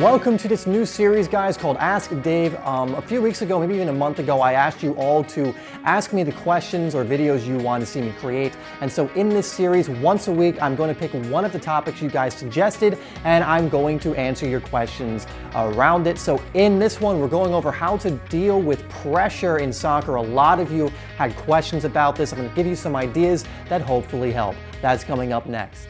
Welcome to this new series, guys, called Ask Dave. A few weeks ago, maybe even a month ago, I asked you all to ask me the questions or videos you want to see me create. And so in this series, once a week, I'm going to pick one of the topics you guys suggested, and I'm going to answer your questions around it. So in this one, we're going over how to deal with pressure in soccer. A lot of you had questions about this. I'm going to give you some ideas that hopefully help. That's coming up next.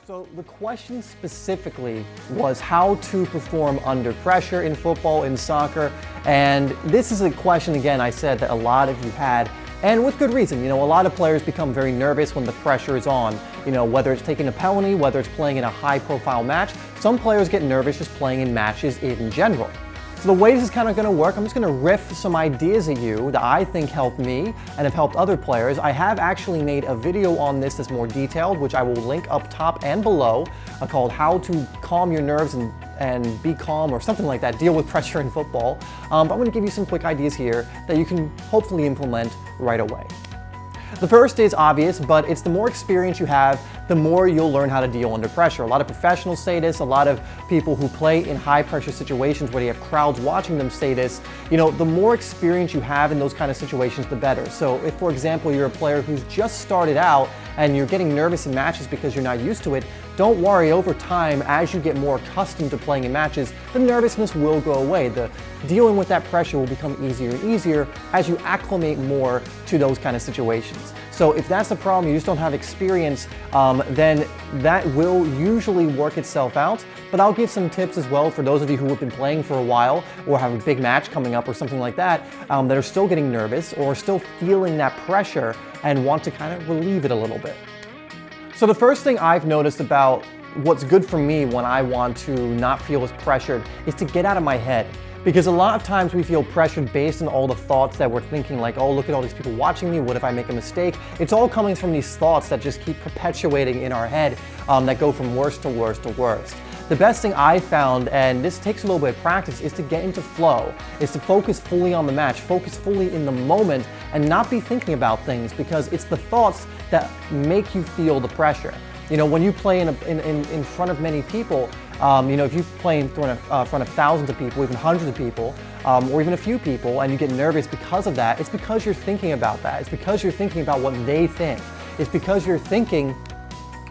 So the question specifically was how to perform under pressure in football, in soccer, and this is a question, again, I said that a lot of you had, and with good reason. You know, a lot of players become very nervous when the pressure is on, you know, whether it's taking a penalty, whether it's playing in a high-profile match. Some players get nervous just playing in matches in general. So the way this is kind of going to work, I'm just going to riff some ideas at you that I think helped me and have helped other players. I have actually made a video on this that's more detailed, which I will link up top and below, called How to Calm Your Nerves and Be Calm, or something like that, deal with pressure in football. But I'm going to give you some quick ideas here that you can hopefully implement right away. The first is obvious, but it's the more experience you have, the more you'll learn how to deal under pressure. A lot of professionals say this, a lot of people who play in high pressure situations where they have crowds watching them say this. You know, the more experience you have in those kind of situations, the better. So if, for example, you're a player who's just started out and you're getting nervous in matches because you're not used to it, don't worry. Over time, as you get more accustomed to playing in matches, the nervousness will go away. The dealing with that pressure will become easier and easier as you acclimate more to those kind of situations. So if that's the problem, you just don't have experience, then that will usually work itself out. But I'll give some tips as well for those of you who have been playing for a while or have a big match coming up or something like that, that are still getting nervous or still feeling that pressure and want to kind of relieve it a little bit. So the first thing I've noticed about what's good for me when I want to not feel as pressured is to get out of my head. Because a lot of times we feel pressured based on all the thoughts that we're thinking, like, oh, look at all these people watching me, what if I make a mistake? It's all coming from these thoughts that just keep perpetuating in our head, that go from worst to worst to worst. The best thing I found, and this takes a little bit of practice, is to get into flow, is to focus fully on the match, focus fully in the moment, and not be thinking about things, because it's the thoughts that make you feel the pressure. You know, when you play in front of many people, you know, if you play in front of thousands of people, even hundreds of people, or even a few people, and you get nervous because of that, it's because you're thinking about that. It's because you're thinking about what they think. It's because you're thinking,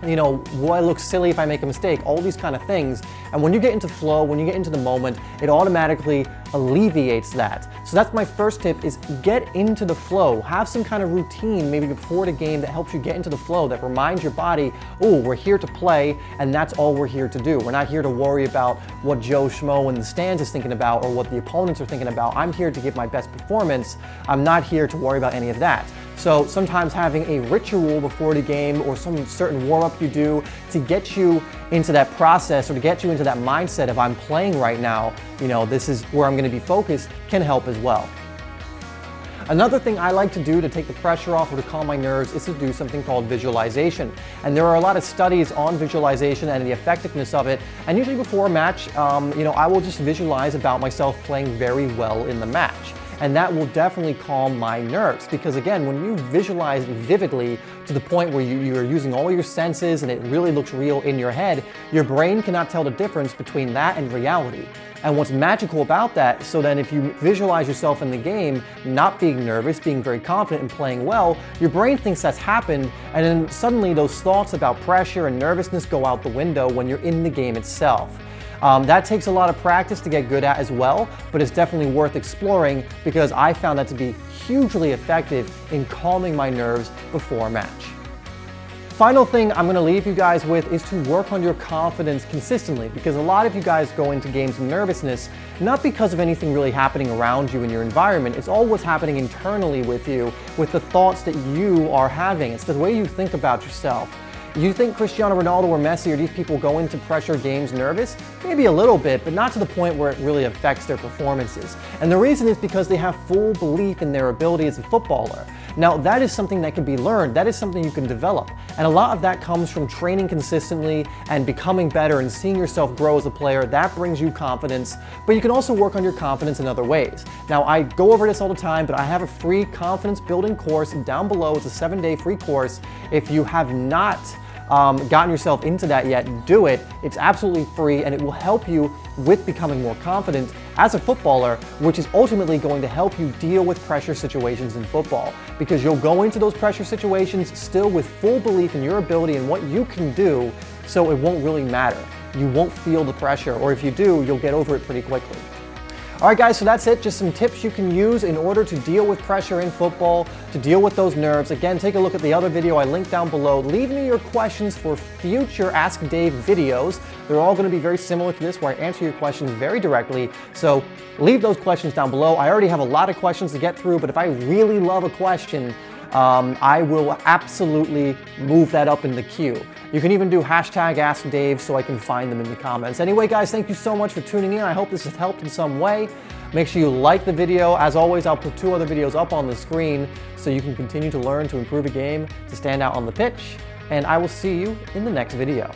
you know, will I look silly if I make a mistake? All these kind of things. And when you get into flow, when you get into the moment, it automatically alleviates that. So that's my first tip, is get into the flow. Have some kind of routine maybe before the game that helps you get into the flow, that reminds your body, oh, we're here to play, and that's all we're here to do. We're not here to worry about what Joe Schmo in the stands is thinking about or what the opponents are thinking about. I'm here to give my best performance. I'm not here to worry about any of that. So sometimes having a ritual before the game or some certain warm-up you do to get you into that process or to get you into that mindset of I'm playing right now, you know, this is where I'm going to be focused, can help as well. Another thing I like to do to take the pressure off or to calm my nerves is to do something called visualization. And there are a lot of studies on visualization and the effectiveness of it. And usually before a match, you know, I will just visualize about myself playing very well in the match. And that will definitely calm my nerves, because again, when you visualize vividly to the point where you're using all your senses and it really looks real in your head, your brain cannot tell the difference between that and reality. And what's magical about that, so then if you visualize yourself in the game, not being nervous, being very confident and playing well, your brain thinks that's happened, and then suddenly those thoughts about pressure and nervousness go out the window when you're in the game itself. That takes a lot of practice to get good at as well, but it's definitely worth exploring, because I found that to be hugely effective in calming my nerves before a match. Final thing I'm going to leave you guys with is to work on your confidence consistently, because a lot of you guys go into games with nervousness not because of anything really happening around you in your environment. It's all what's happening internally with you, with the thoughts that you are having. It's the way you think about yourself. You think Cristiano Ronaldo or Messi or these people go into pressure games nervous? Maybe a little bit, but not to the point where it really affects their performances. And the reason is because they have full belief in their ability as a footballer. Now, that is something that can be learned. That is something you can develop. And a lot of that comes from training consistently and becoming better and seeing yourself grow as a player. That brings you confidence, but you can also work on your confidence in other ways. Now, I go over this all the time, but I have a free confidence building course down below. It's a 7-day free course. If you have not gotten yourself into that yet, do it. It's absolutely free, and it will help you with becoming more confident as a footballer, which is ultimately going to help you deal with pressure situations in football, because you'll go into those pressure situations still with full belief in your ability and what you can do, so it won't really matter. You won't feel the pressure, or if you do, you'll get over it pretty quickly. All right, guys, so that's it. Just some tips you can use in order to deal with pressure in football, to deal with those nerves. Again, take a look at the other video I linked down below. Leave me your questions for future Ask Dave videos. They're all going to be very similar to this, where I answer your questions very directly. So leave those questions down below. I already have a lot of questions to get through, but if I really love a question, I will absolutely move that up in the queue. You can even do #AskDave so I can find them in the comments. Anyway, guys, thank you so much for tuning in. I hope this has helped in some way. Make sure you like the video. As always, I'll put 2 other videos up on the screen so you can continue to learn to improve a game, to stand out on the pitch, and I will see you in the next video.